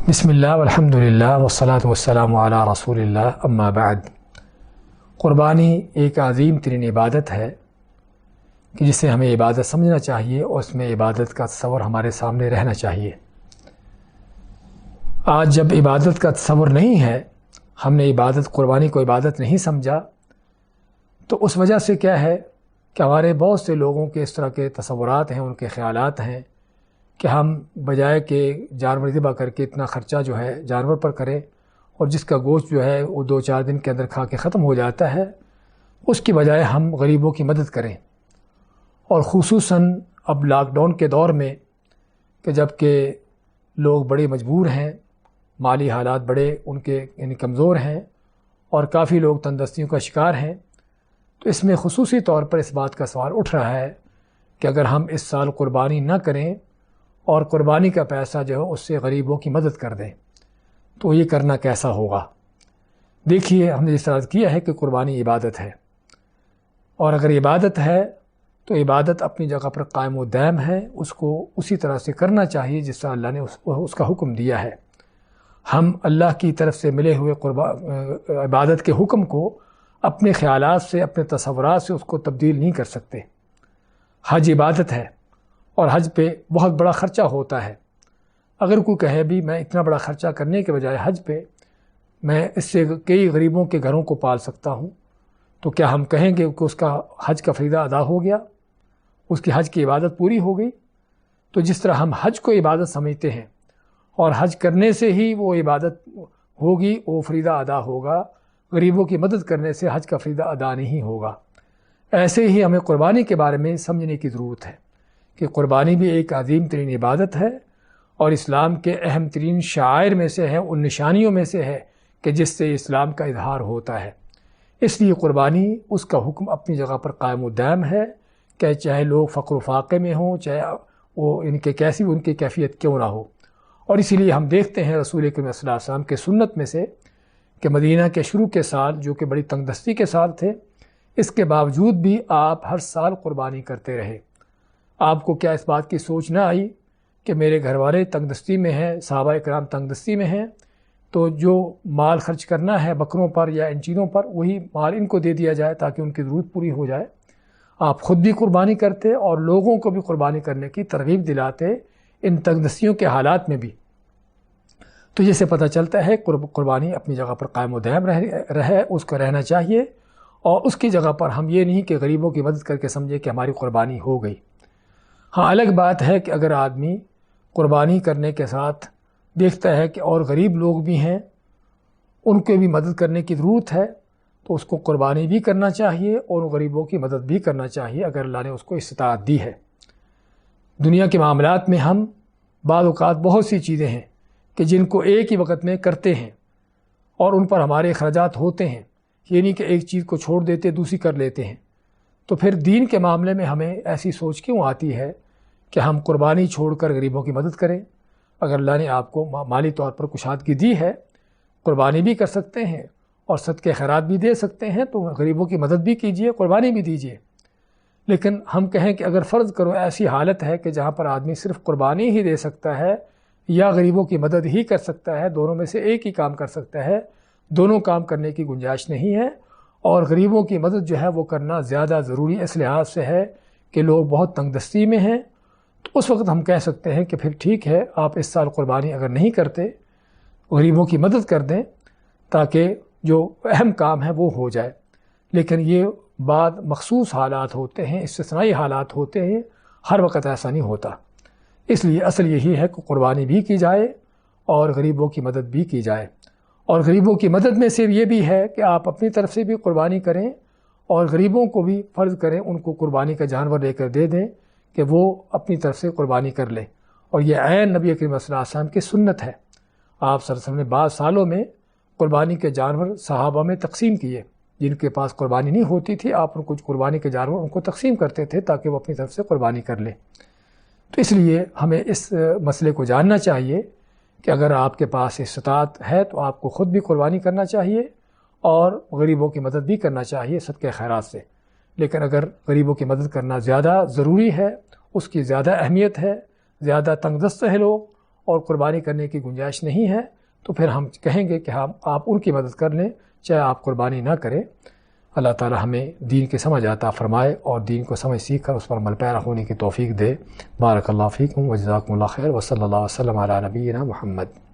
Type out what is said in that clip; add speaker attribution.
Speaker 1: بسم اللہ والحمد للہ والصلاة والسلام علی رسول اللہ اما بعد۔ قربانی ایک عظیم ترین عبادت ہے کہ جسے ہمیں عبادت سمجھنا چاہیے اور اس میں عبادت کا تصور ہمارے سامنے رہنا چاہیے۔ آج جب عبادت کا تصور نہیں ہے، ہم نے قربانی کو عبادت نہیں سمجھا، تو اس وجہ سے کیا ہے کہ ہمارے بہت سے لوگوں کے اس طرح کے تصورات ہیں، ان کے خیالات ہیں کہ ہم بجائے کہ جانور ذبح کر کے اتنا خرچہ جو ہے جانور پر کریں اور جس کا گوشت جو ہے وہ 2-4 دن کے اندر کھا کے ختم ہو جاتا ہے، اس کی بجائے ہم غریبوں کی مدد کریں۔ اور خصوصاً اب لاک ڈاؤن کے دور میں کہ جب کہ لوگ بڑے مجبور ہیں، مالی حالات بڑے ان کے کمزور ہیں اور کافی لوگ تندرستیوں کا شکار ہیں، تو اس میں خصوصی طور پر اس بات کا سوال اٹھ رہا ہے کہ اگر ہم اس سال قربانی نہ کریں اور قربانی کا پیسہ جو ہے اس سے غریبوں کی مدد کر دیں تو یہ کرنا کیسا ہوگا۔ دیکھیے، ہم نے جس طرح کیا ہے کہ قربانی عبادت ہے، اور اگر عبادت ہے تو عبادت اپنی جگہ پر قائم و دائم ہے، اس کو اسی طرح سے کرنا چاہیے جس طرح اللہ نے اس کا حکم دیا ہے۔ ہم اللہ کی طرف سے ملے ہوئے عبادت کے حکم کو اپنے خیالات سے، اپنے تصورات سے اس کو تبدیل نہیں کر سکتے۔ حج عبادت ہے اور حج پہ بہت بڑا خرچہ ہوتا ہے۔ اگر کوئی کہے بھی میں اتنا بڑا خرچہ کرنے کے بجائے حج پہ میں اس سے کئی غریبوں کے گھروں کو پال سکتا ہوں، تو کیا ہم کہیں گے کہ اس کا حج کا فریضہ ادا ہو گیا، اس کی حج کی عبادت پوری ہو گئی؟ تو جس طرح ہم حج کو عبادت سمجھتے ہیں اور حج کرنے سے ہی وہ عبادت ہوگی، وہ فریضہ ادا ہوگا، غریبوں کی مدد کرنے سے حج کا فریضہ ادا نہیں ہوگا۔ ایسے ہی ہمیں قربانی کے بارے میں سمجھنے کی ضرورت ہے کہ قربانی بھی ایک عظیم ترین عبادت ہے اور اسلام کے اہم ترین شعائر میں سے ہے، ان نشانیوں میں سے ہے کہ جس سے اسلام کا اظہار ہوتا ہے۔ اس لیے قربانی، اس کا حکم اپنی جگہ پر قائم و دائم ہے کہ چاہے لوگ فقر و فاقے میں ہوں، چاہے وہ ان کی کیفیت کیوں نہ ہو۔ اور اسی لیے ہم دیکھتے ہیں رسول کریم صلی اللہ علیہ وسلم کے سنت میں سے کہ مدینہ کے شروع کے سال جو کہ بڑی تنگ دستی کے سال تھے، اس کے باوجود بھی آپ ہر سال قربانی کرتے رہے۔ آپ کو کیا اس بات کی سوچ نہ آئی کہ میرے گھر والے تنگ دستی میں ہیں، صحابہ اکرام تنگ دستی میں ہیں، تو جو مال خرچ کرنا ہے بکروں پر یا ان چیزوں پر، وہی مال ان کو دے دیا جائے تاکہ ان کی ضرورت پوری ہو جائے۔ آپ خود بھی قربانی کرتے اور لوگوں کو بھی قربانی کرنے کی ترغیب دلاتے ان تنگ دستیوں کے حالات میں بھی۔ تو یہ سے پتہ چلتا ہے قربانی اپنی جگہ پر قائم و دائم رہے، اس کو رہنا چاہیے، اور اس کی جگہ پر ہم یہ نہیں کہ غریبوں کی مدد کر کے سمجھے کہ ہماری قربانی ہو گئی۔ ہاں، الگ بات ہے کہ اگر آدمی قربانی کرنے کے ساتھ دیکھتا ہے کہ اور غریب لوگ بھی ہیں، ان کو بھی مدد کرنے کی ضرورت ہے، تو اس کو قربانی بھی کرنا چاہیے اور غریبوں کی مدد بھی کرنا چاہیے اگر اللہ نے اس کو استطاعت دی ہے۔ دنیا کے معاملات میں ہم بعض اوقات بہت سی چیزیں ہیں کہ جن کو ایک ہی وقت میں کرتے ہیں اور ان پر ہمارے اخراجات ہوتے ہیں، یہ نہیں کہ ایک چیز کو چھوڑ دیتے دوسری کر لیتے ہیں۔ تو پھر دین کے معاملے میں ہمیں ایسی سوچ کیوں آتی ہے کہ ہم قربانی چھوڑ کر غریبوں کی مدد کریں؟ اگر اللہ نے آپ کو مالی طور پر کشادگی دی ہے، قربانی بھی کر سکتے ہیں اور صدقے خیرات بھی دے سکتے ہیں، تو غریبوں کی مدد بھی کیجیے، قربانی بھی دیجیے۔ لیکن ہم کہیں کہ اگر فرض کرو ایسی حالت ہے کہ جہاں پر آدمی صرف قربانی ہی دے سکتا ہے یا غریبوں کی مدد ہی کر سکتا ہے، دونوں میں سے ایک ہی کام کر سکتا ہے، دونوں کام کرنے کی گنجائش نہیں ہے، اور غریبوں کی مدد جو ہے وہ کرنا زیادہ ضروری اس لحاظ سے ہے کہ لوگ بہت تنگ دستی میں ہیں، تو اس وقت ہم کہہ سکتے ہیں کہ پھر ٹھیک ہے، آپ اس سال قربانی اگر نہیں کرتے، غریبوں کی مدد کر دیں تاکہ جو اہم کام ہے وہ ہو جائے۔ لیکن یہ بعد مخصوص حالات ہوتے ہیں، استثنائی حالات ہوتے ہیں، ہر وقت ایسا نہیں ہوتا۔ اس لیے اصل یہی ہے کہ قربانی بھی کی جائے اور غریبوں کی مدد بھی کی جائے۔ اور غریبوں کی مدد میں صرف یہ بھی ہے کہ آپ اپنی طرف سے بھی قربانی کریں اور غریبوں کو بھی فرض کریں، ان کو قربانی کا جانور لے کر دے دیں کہ وہ اپنی طرف سے قربانی کر لیں۔ اور یہ عین نبی کریم صلی اللہ علیہ وسلم کی سنت ہے۔ آپ صلی اللہ علیہ وسلم نے بعض سالوں میں قربانی کے جانور صحابہ میں تقسیم کیے، جن کے پاس قربانی نہیں ہوتی تھی، آپ ان کو قربانی کے جانور ان کو تقسیم کرتے تھے تاکہ وہ اپنی طرف سے قربانی کر لیں۔ تو اس لیے ہمیں اس مسئلے کو جاننا چاہیے کہ اگر آپ کے پاس استطاعت ہے تو آپ کو خود بھی قربانی کرنا چاہیے اور غریبوں کی مدد بھی کرنا چاہیے صدقہ خیرات سے۔ لیکن اگر غریبوں کی مدد کرنا زیادہ ضروری ہے، اس کی زیادہ اہمیت ہے، زیادہ تنگ دست ہے لوگ، اور قربانی کرنے کی گنجائش نہیں ہے تو پھر ہم کہیں گے کہ آپ ان کی مدد کر لیں چاہے آپ قربانی نہ کریں۔ اللہ تعالی ہمیں دین کی سمجھ عطا فرمائے اور دین کو سمجھ سیکھ کر اس پر عمل پیرا ہونے کی توفیق دے۔ بارک اللہ فیکم و جزاکم اللہ خیر و صلی اللہ وسلم علی نبینا محمد۔